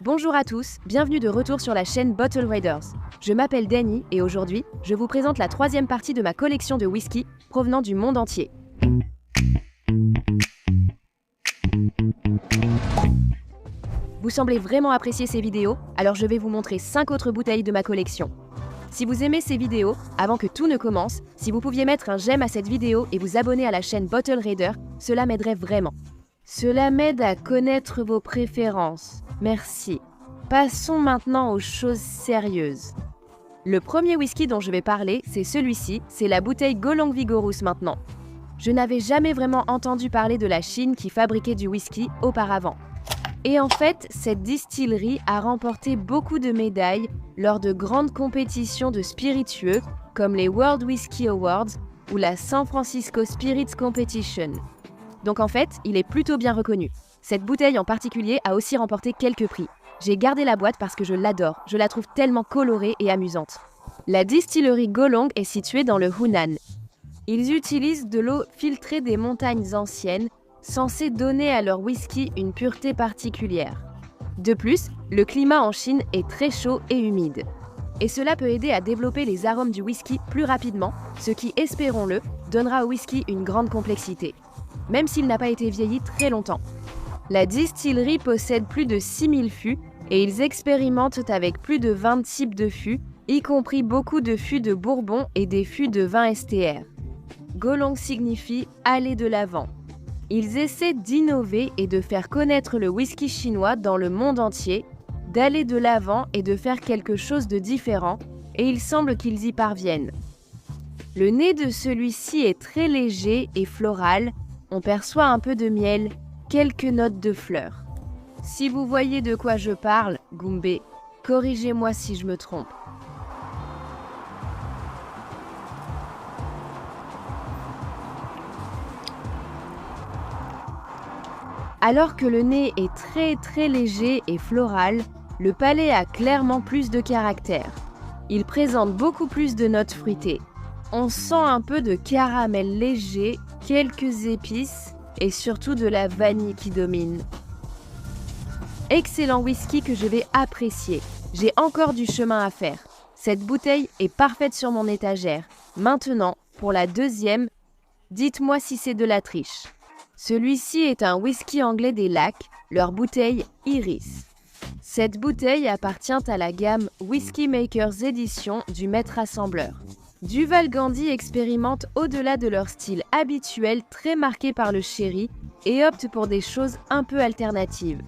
Bonjour à tous, bienvenue de retour sur la chaîne Bottle Raiders. Je m'appelle Danny et aujourd'hui, je vous présente la troisième partie de ma collection de whisky provenant du monde entier. Vous semblez vraiment apprécier ces vidéos, alors je vais vous montrer 5 autres bouteilles de ma collection. Si vous aimez ces vidéos, avant que tout ne commence, si vous pouviez mettre un j'aime à cette vidéo et vous abonner à la chaîne Bottle Raider, cela m'aiderait vraiment. Cela m'aide à connaître vos préférences. Merci. Passons maintenant aux choses sérieuses. Le premier whisky dont je vais parler, c'est celui-ci, c'est la bouteille Golong Vigorous maintenant. Je n'avais jamais vraiment entendu parler de la Chine qui fabriquait du whisky auparavant. Et en fait, cette distillerie a remporté beaucoup de médailles lors de grandes compétitions de spiritueux comme les World Whisky Awards ou la San Francisco Spirits Competition. Donc en fait, il est plutôt bien reconnu. Cette bouteille en particulier a aussi remporté quelques prix. J'ai gardé la boîte parce que je l'adore, je la trouve tellement colorée et amusante. La distillerie Golong est située dans le Hunan. Ils utilisent de l'eau filtrée des montagnes anciennes, censée donner à leur whisky une pureté particulière. De plus, le climat en Chine est très chaud et humide. Et cela peut aider à développer les arômes du whisky plus rapidement, ce qui, espérons-le, donnera au whisky une grande complexité, même s'il n'a pas été vieilli très longtemps. La distillerie possède plus de 6000 fûts et ils expérimentent avec plus de 20 types de fûts, y compris beaucoup de fûts de bourbon et des fûts de vin STR. Golong signifie « aller de l'avant ». Ils essaient d'innover et de faire connaître le whisky chinois dans le monde entier, d'aller de l'avant et de faire quelque chose de différent, et il semble qu'ils y parviennent. Le nez de celui-ci est très léger et floral, on perçoit un peu de miel, quelques notes de fleurs. Si vous voyez de quoi je parle, Goombé, corrigez-moi si je me trompe. Alors que le nez est très léger et floral, le palais a clairement plus de caractère. Il présente beaucoup plus de notes fruitées. On sent un peu de caramel léger, quelques épices et surtout de la vanille qui domine. Excellent whisky que je vais apprécier. J'ai encore du chemin à faire. Cette bouteille est parfaite sur mon étagère. Maintenant, pour la deuxième, dites-moi si c'est de la triche. Celui-ci est un whisky anglais des lacs, leur bouteille Iris. Cette bouteille appartient à la gamme Whisky Makers Edition du maître assembleur. Duval Gandhi expérimente au-delà de leur style habituel très marqué par le sherry et opte pour des choses un peu alternatives.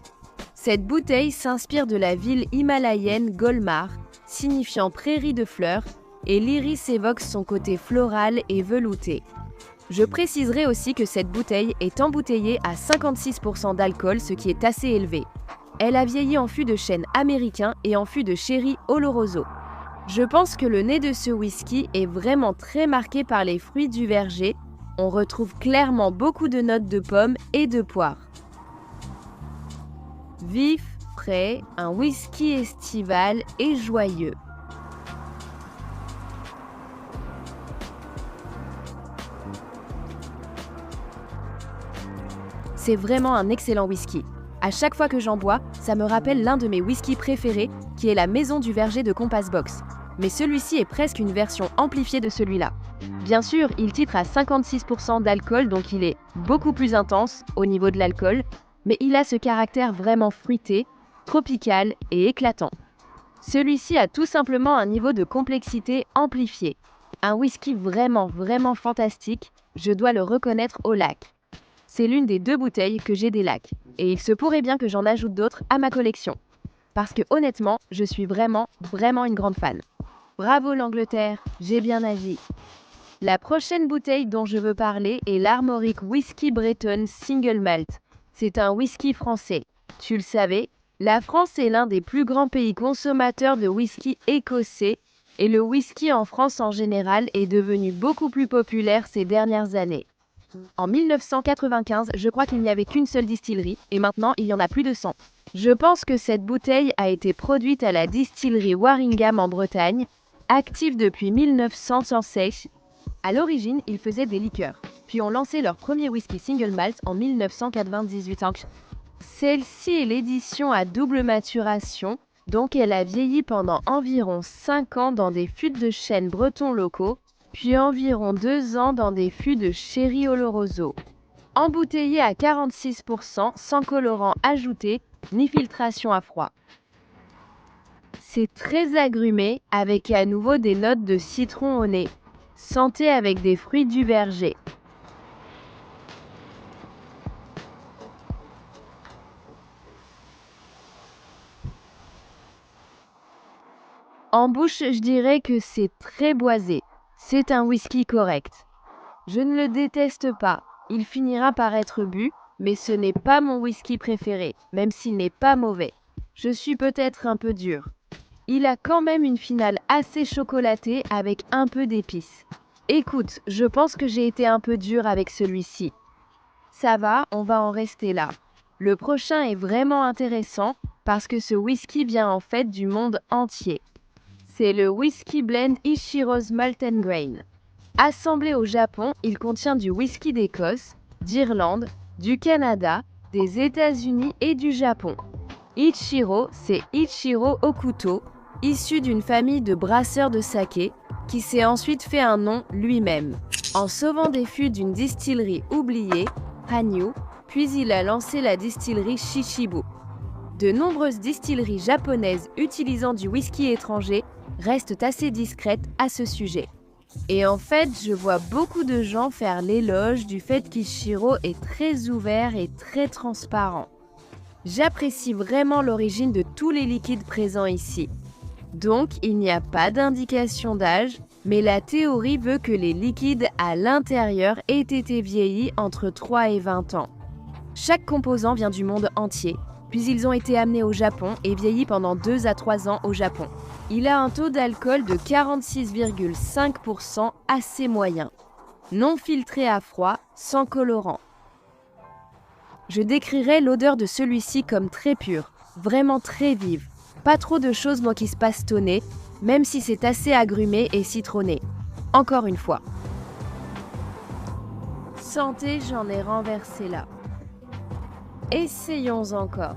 Cette bouteille s'inspire de la ville himalayenne Golmar, signifiant prairie de fleurs, et l'iris évoque son côté floral et velouté. Je préciserai aussi que cette bouteille est embouteillée à 56% d'alcool, ce qui est assez élevé. Elle a vieilli en fût de chêne américain et en fût de sherry oloroso. Je pense que le nez de ce whisky est vraiment très marqué par les fruits du verger. On retrouve clairement beaucoup de notes de pommes et de poire. Vif, frais, un whisky estival et joyeux. C'est vraiment un excellent whisky. À chaque fois que j'en bois, ça me rappelle l'un de mes whiskies préférés, qui est la Maison du Verger de Compass Box. Mais celui-ci est presque une version amplifiée de celui-là. Bien sûr, il titre à 56% d'alcool, donc il est beaucoup plus intense au niveau de l'alcool, mais il a ce caractère vraiment fruité, tropical et éclatant. Celui-ci a tout simplement un niveau de complexité amplifié. Un whisky vraiment fantastique, je dois le reconnaître au lac. C'est l'une des 2 bouteilles que j'ai des lacs, et il se pourrait bien que j'en ajoute d'autres à ma collection. Parce que honnêtement, je suis vraiment une grande fan. Bravo l'Angleterre, j'ai bien agi. La prochaine bouteille dont je veux parler est l'Armoric Whisky Breton Single Malt. C'est un whisky français. Tu le savais, la France est l'un des plus grands pays consommateurs de whisky écossais, et le whisky en France en général est devenu beaucoup plus populaire ces dernières années. En 1995, je crois qu'il n'y avait qu'une seule distillerie, et maintenant il y en a plus de 100. Je pense que cette bouteille a été produite à la distillerie Waringham en Bretagne, active depuis 1916. À l'origine, ils faisaient des liqueurs, puis ont lancé leur premier whisky single malt en 1998. Celle-ci est l'édition à double maturation, donc elle a vieilli pendant environ 5 ans dans des fûts de chêne bretons locaux, puis environ 2 ans dans des fûts de Sherry Oloroso. Embouteillée à 46%, sans colorant ajouté, ni filtration à froid. C'est très agrumé, avec à nouveau des notes de citron au nez. Sentez avec des fruits du verger. En bouche, je dirais que c'est très boisé. C'est un whisky correct. Je ne le déteste pas. Il finira par être bu, mais ce n'est pas mon whisky préféré, même s'il n'est pas mauvais. Je suis peut-être un peu dur. Il a quand même une finale assez chocolatée avec un peu d'épices. Écoute, je pense que j'ai été un peu dur avec celui-ci. Ça va, on va en rester là. Le prochain est vraiment intéressant parce que ce whisky vient en fait du monde entier. C'est le Whisky Blend Ichiro's Malt and Grain. Assemblé au Japon, il contient du whisky d'Écosse, d'Irlande, du Canada, des États-Unis et du Japon. Ichiro, c'est Ichiro Okuto, issu d'une famille de brasseurs de saké, qui s'est ensuite fait un nom lui-même, en sauvant des fûts d'une distillerie oubliée, Hanyu, puis il a lancé la distillerie Shishibu. De nombreuses distilleries japonaises utilisant du whisky étranger restent assez discrètes à ce sujet. Et en fait, je vois beaucoup de gens faire l'éloge du fait qu'Ichiro est très ouvert et très transparent. J'apprécie vraiment l'origine de tous les liquides présents ici. Donc, il n'y a pas d'indication d'âge, mais la théorie veut que les liquides à l'intérieur aient été vieillis entre 3 et 20 ans. Chaque composant vient du monde entier, puis ils ont été amenés au Japon et vieillis pendant 2 à 3 ans au Japon. Il a un taux d'alcool de 46,5% assez moyen. Non filtré à froid, sans colorant. Je décrirais l'odeur de celui-ci comme très pure, vraiment très vive. Pas trop de choses qui se passent au nez, même si c'est assez agrumé et citronné. Encore une fois. Sentez, j'en ai renversé là. Essayons encore.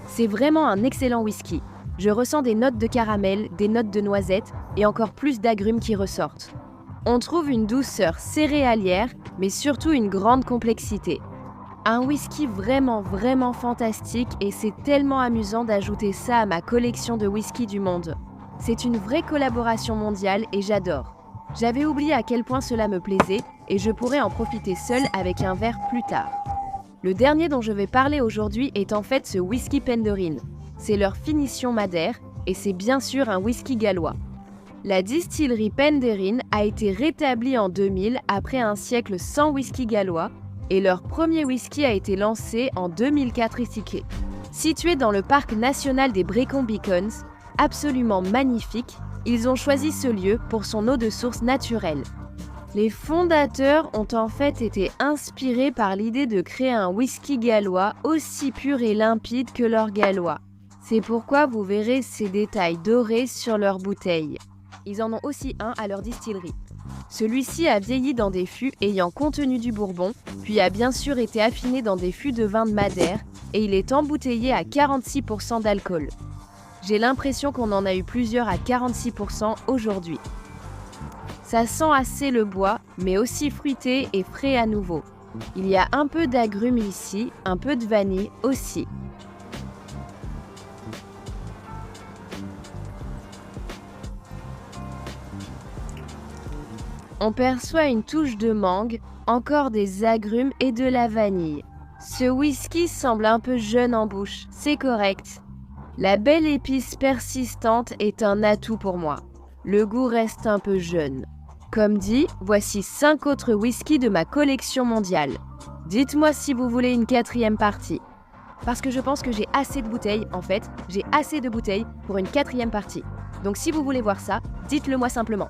C'est vraiment un excellent whisky. Je ressens des notes de caramel, des notes de noisettes et encore plus d'agrumes qui ressortent. On trouve une douceur céréalière, mais surtout une grande complexité. Un whisky vraiment fantastique et c'est tellement amusant d'ajouter ça à ma collection de whisky du monde. C'est une vraie collaboration mondiale et j'adore. J'avais oublié à quel point cela me plaisait et je pourrais en profiter seul avec un verre plus tard. Le dernier dont je vais parler aujourd'hui est en fait ce whisky Penderyn. C'est leur finition madère et c'est bien sûr un whisky gallois. La distillerie Penderyn a été rétablie en 2000 après un siècle sans whisky gallois et leur premier whisky a été lancé en 2004 ici. Situé dans le parc national des Brecon Beacons, absolument magnifique, ils ont choisi ce lieu pour son eau de source naturelle. Les fondateurs ont en fait été inspirés par l'idée de créer un whisky gallois aussi pur et limpide que leur gallois. C'est pourquoi vous verrez ces détails dorés sur leur bouteille. Ils en ont aussi un à leur distillerie. Celui-ci a vieilli dans des fûts ayant contenu du bourbon, puis a bien sûr été affiné dans des fûts de vin de Madère et il est embouteillé à 46% d'alcool. J'ai l'impression qu'on en a eu plusieurs à 46% aujourd'hui. Ça sent assez le bois, mais aussi fruité et frais à nouveau. Il y a un peu d'agrumes ici, un peu de vanille aussi. On perçoit une touche de mangue, encore des agrumes et de la vanille. Ce whisky semble un peu jeune en bouche, c'est correct. La belle épice persistante est un atout pour moi. Le goût reste un peu jeune. Comme dit, voici 5 autres whiskies de ma collection mondiale. Dites-moi si vous voulez une 4e partie. Parce que je pense que j'ai assez de bouteilles, en fait, j'ai assez de bouteilles pour une 4e partie. Donc si vous voulez voir ça, dites-le moi simplement.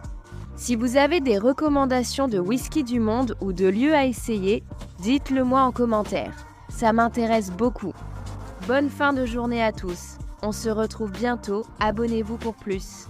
Si vous avez des recommandations de whisky du monde ou de lieux à essayer, dites-le moi en commentaire. Ça m'intéresse beaucoup. Bonne fin de journée à tous. On se retrouve bientôt, abonnez-vous pour plus.